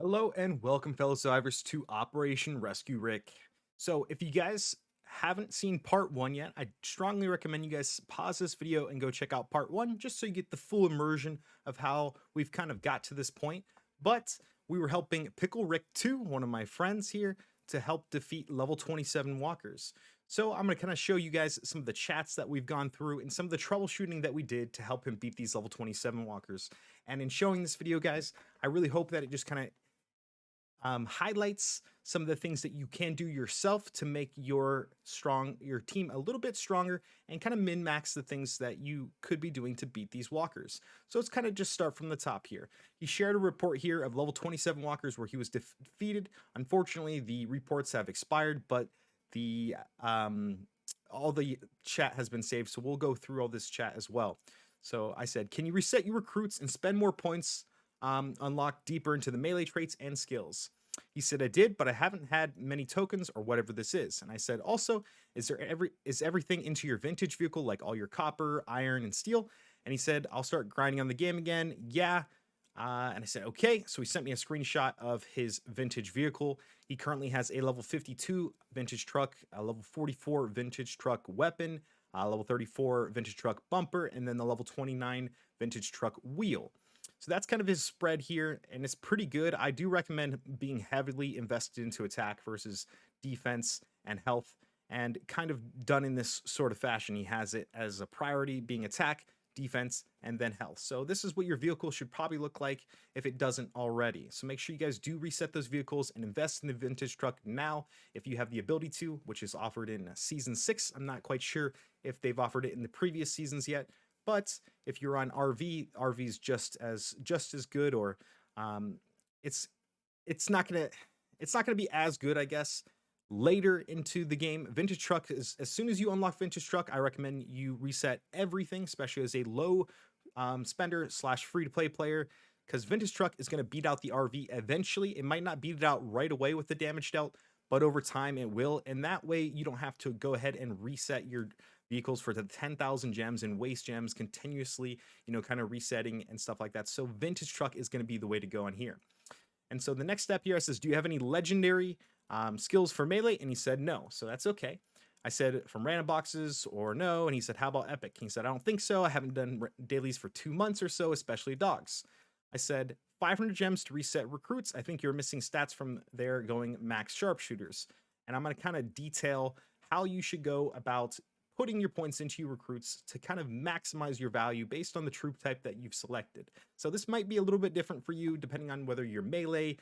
Hello and welcome, fellow survivors, to Operation Rescue Rick. So, if you guys haven't seen part one yet, I strongly recommend you guys pause this video and go check out part one just so you get the full immersion of how we've kind of got to this point. But we were helping PickleRick2, one of my friends here, to help defeat level 27 walkers. So, I'm going to kind of show you guys some of the chats that we've gone through and some of the troubleshooting that we did to help him beat these level 27 walkers. And in showing this video, guys, I really hope that it just kind of highlights some of the things that you can do yourself to make your team a little bit stronger and kind of min-max the things that you could be doing to beat these walkers. So let's kind of just start from the top here. He shared a report here of level 27 walkers where he was defeated. Unfortunately, the reports have expired, but the all the chat has been saved, so we'll go through all this chat as well. So I said, can you reset your recruits and spend more points, unlock deeper into the melee traits and skills? He said, I did, but I haven't had many tokens or whatever this is. And I said, also, is everything into your vintage vehicle, like all your copper, iron, and steel? And he said, I'll start grinding on the game again. Yeah. And I said, okay. So he sent me a screenshot of his vintage vehicle. He currently has a level 52 vintage truck, a level 44 vintage truck weapon, level 34 vintage truck bumper, and then the level 29 vintage truck wheel. So that's kind of his spread here, and it's pretty good. I do recommend being heavily invested into attack versus defense and health, and kind of done in this sort of fashion. He has it as a priority being attack, defense, and then health. So this is what your vehicle should probably look like if it doesn't already. So make sure you guys do reset those vehicles and invest in the vintage truck now if you have the ability to, which is offered in season 6. I'm not quite sure if they've offered it in the previous seasons yet, but if you're on RV's just as good, or it's not gonna be as good, I guess, later into the game. Vintage truck is, as soon as you unlock vintage truck, I recommend you reset everything, especially as a low spender slash free to play player, because vintage truck is going to beat out the RV eventually. It might not beat it out right away with the damage dealt, but over time it will, and that way you don't have to go ahead and reset your vehicles for the 10,000 gems and waste gems continuously, kind of resetting and stuff like that. So vintage truck is going to be the way to go on here. And so the next step here, I says, do you have any legendary skills for melee? And he said no, so that's okay. I said, from random boxes or no? And he said, how about epic? He said, I don't think so. I haven't done dailies for 2 months or so, especially dogs. I said, 500 gems to reset recruits. I think you're missing stats from there going max sharpshooters. And I'm going to kind of detail how you should go about putting your points into your recruits to kind of maximize your value based on the troop type that you've selected. So this might be a little bit different for you depending on whether you're melee,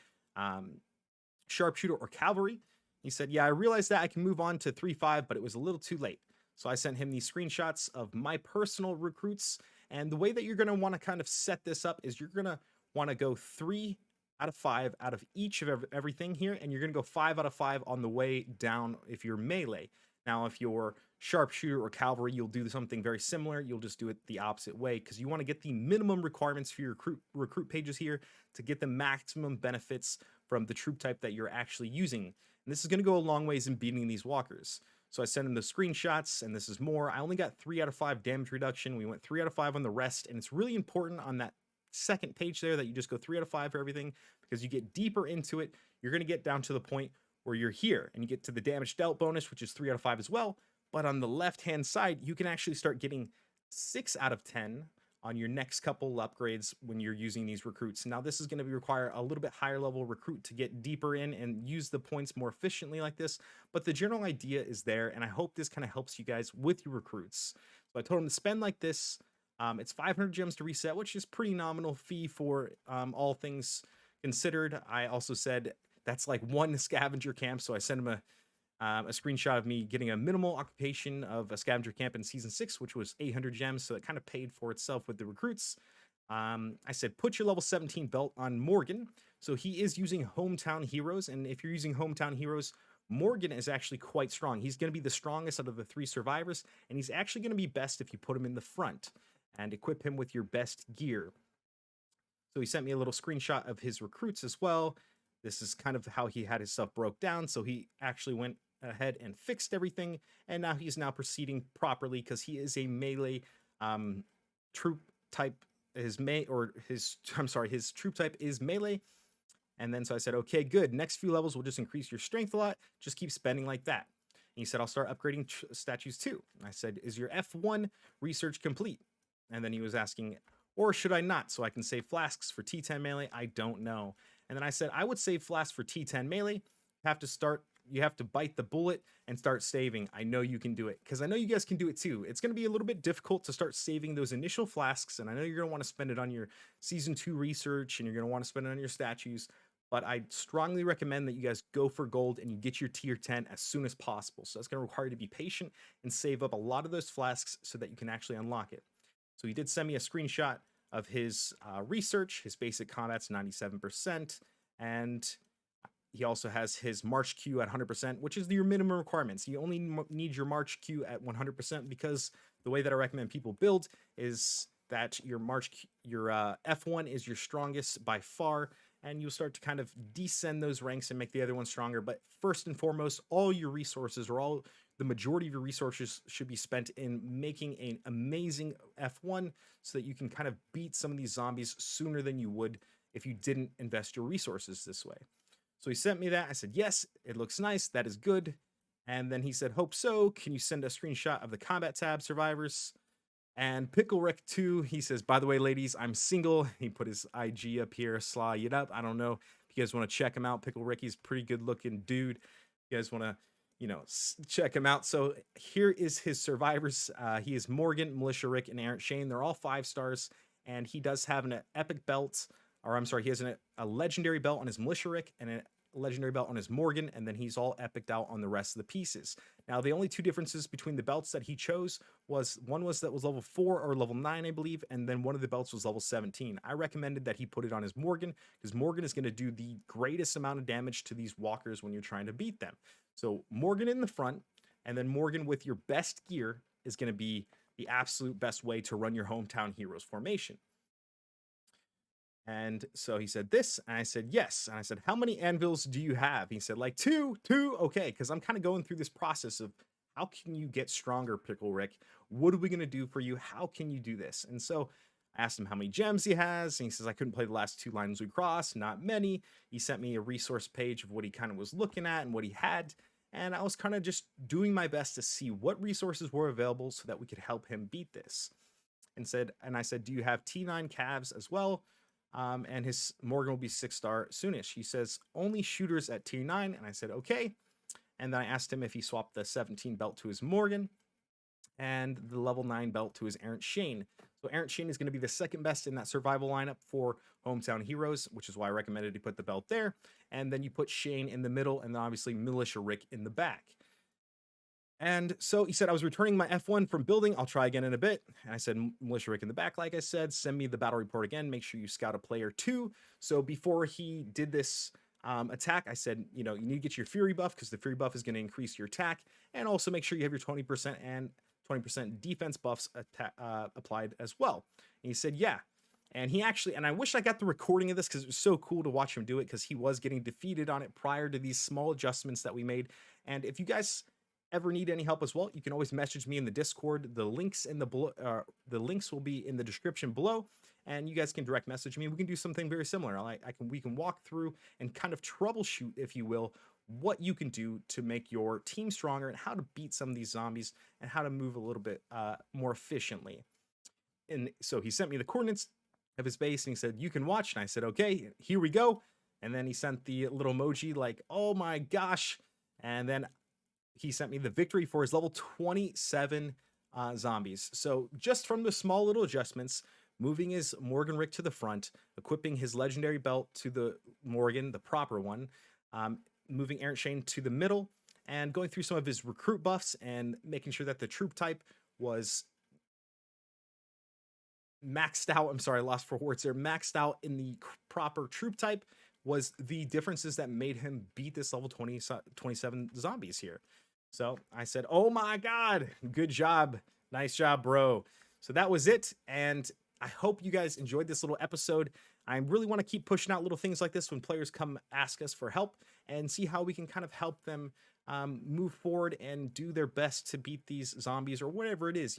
sharpshooter, or cavalry. He said, yeah, I realized that I can move on to 3-5, but it was a little too late. So I sent him these screenshots of my personal recruits. And the way that you're going to want to kind of set this up is you're going to want to go 3 out of 5 out of each of everything here. And you're going to go 5 out of 5 on the way down if you're melee. Now, if you're sharpshooter or cavalry, you'll do something very similar. You'll just do it the opposite way, because you want to get the minimum requirements for your recruit pages here to get the maximum benefits from the troop type that you're actually using. And this is going to go a long ways in beating these walkers. So I sent him the screenshots, and this is more. I only got 3 out of 5 damage reduction. We went 3 out of 5 on the rest, and it's really important on that second page there that you just go 3 out of 5 for everything, because you get deeper into it, you're going to get down to the point where you're here, and you get to the damage dealt bonus, which is 3 out of 5 as well. But on the left-hand side, you can actually start getting 6 out of 10 on your next couple upgrades when you're using these recruits. Now, this is going to require a little bit higher level recruit to get deeper in and use the points more efficiently like this, but the general idea is there, and I hope this kind of helps you guys with your recruits. So I told him to spend like this. It's 500 gems to reset, which is pretty nominal fee for all things considered. I also said that's like 1 scavenger camp, so I sent him a screenshot of me getting a minimal occupation of a scavenger camp in season 6, which was 800 gems, so it kind of paid for itself with the recruits. I said, put your level 17 belt on Morgan. So he is using Hometown Heroes, and if you're using Hometown Heroes, Morgan is actually quite strong. He's going to be the strongest out of the 3 survivors, and he's actually going to be best if you put him in the front and equip him with your best gear. So he sent me a little screenshot of his recruits as well. This is kind of how he had his stuff broke down. So he actually went ahead and fixed everything, and now he's proceeding properly because he is a melee troop type. His troop type is melee, And then so I said, okay, good. Next few levels will just increase your strength a lot. Just keep spending like that. And he said, I'll start upgrading statues too. I said, is your F1 research complete? And then he was asking, or should I not? So I can save flasks for T10 melee? I don't know. And then I said, I would save flasks for T10 melee. You have to bite the bullet and start saving. I know you can do it because I know you guys can do it too. It's going to be a little bit difficult to start saving those initial flasks. And I know you're going to want to spend it on your season 2 research and you're going to want to spend it on your statues. But I strongly recommend that you guys go for gold and you get your tier 10 as soon as possible. So that's going to require you to be patient and save up a lot of those flasks so that you can actually unlock it. So he did send me a screenshot of his research. His basic combat's 97%. And he also has his March Q at 100%, which is your minimum requirements. You only need your March Q at 100% because the way that I recommend people build is that your F1 is your strongest by far, and you'll start to kind of descend those ranks and make the other one stronger. But first and foremost, all your resources or the majority of your resources should be spent in making an amazing F1 so that you can kind of beat some of these zombies sooner than you would if you didn't invest your resources this way. So he sent me that. I said, yes, it looks nice. That is good. And then he said, hope so. Can you send a screenshot of the combat tab survivors? And PickleRick2, he says, by the way, ladies, I'm single. He put his IG up here, sly it up. I don't know if you guys want to check him out. PickleRick, he's a pretty good looking dude. You guys want to, check him out. So here is his survivors. He is Morgan, Militia Rick, and Errant Shane. They're all 5 stars. And he does have an epic belt, or I'm sorry, he has a legendary belt on his Militia Rick and a legendary belt on his Morgan, and then he's all epicked out on the rest of the pieces. Now, the only 2 differences between the belts that he chose was one was level 4 or level 9, I believe, and then one of the belts was level 17. I recommended that he put it on his Morgan because Morgan is going to do the greatest amount of damage to these walkers when you're trying to beat them. So Morgan in the front, and then Morgan with your best gear is going to be the absolute best way to run your hometown heroes formation. And so he said this, and I said, yes. And I said, how many anvils do you have? He said, like 2. Okay, because I'm kind of going through this process of how can you get stronger, PickleRick? What are we going to do for you? How can you do this? And so I asked him how many gems he has, and he says, I couldn't play the last 2 lines we crossed, not many. He sent me a resource page of what he kind of was looking at and what he had, and I was kind of just doing my best to see what resources were available so that we could help him beat this. And I said, do you have T9 calves as well? And his Morgan will be 6-star soonish. He says only shooters at tier 9, and I said okay. And then I asked him if he swapped the 17 belt to his Morgan and the level 9 belt to his Errant Shane. So Errant Shane is going to be the second best in that survival lineup for hometown heroes, which is why I recommended he put the belt there. And then you put Shane in the middle, and then obviously Militia Rick in the back. And so he said, I was returning my F1 from building. I'll try again in a bit. And I said, Militia Rick in the back, like I said, send me the battle report again. Make sure you scout a player too. So before he did this attack, I said, you need to get your Fury buff because the Fury buff is going to increase your attack. And also make sure you have your 20% and 20% defense buffs applied as well. And he said, yeah. And he actually, and I wish I got the recording of this because it was so cool to watch him do it because he was getting defeated on it prior to these small adjustments that we made. And if you guys ever need any help as well, you can always message me in the Discord. The links will be in the description below, and you guys can direct message me. We can do something very similar. We can walk through and kind of troubleshoot, if you will, what you can do to make your team stronger and how to beat some of these zombies and how to move a little bit more efficiently. And so he sent me the coordinates of his base and he said, you can watch. And I said, okay, here we go. And then he sent the little emoji like, oh my gosh. And then he sent me the victory for his level 27 zombies. So just from the small little adjustments, moving his Morgan Rick to the front, equipping his legendary belt to the Morgan, the proper one, moving Errant Shane to the middle, and going through some of his recruit buffs and making sure that the troop type was maxed out. I'm sorry, I lost for words there. Maxed out in the proper troop type was the differences that made him beat this level 27 zombies here. So I said, oh my God, good job. Nice job, bro. So that was it. And I hope you guys enjoyed this little episode. I really want to keep pushing out little things like this when players come ask us for help and see how we can kind of help them move forward and do their best to beat these zombies or whatever it is,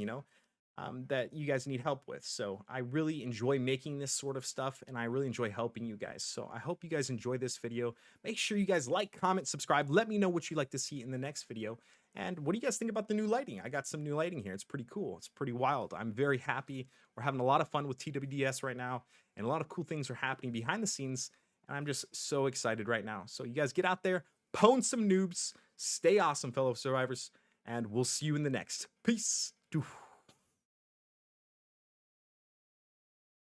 that you guys need help with. So I really enjoy making this sort of stuff, and I really enjoy helping you guys. So I hope you guys enjoy this video. Make sure you guys like, comment, subscribe. Let me know what you'd like to see in the next video. And what do you guys think about the new lighting? I got some new lighting here. It's pretty cool. It's pretty wild. I'm very happy. We're having a lot of fun with TWDS right now, and a lot of cool things are happening behind the scenes. And I'm just so excited right now. So you guys get out there, pwn some noobs, stay awesome, fellow survivors, and we'll see you in the next. Peace. Doof.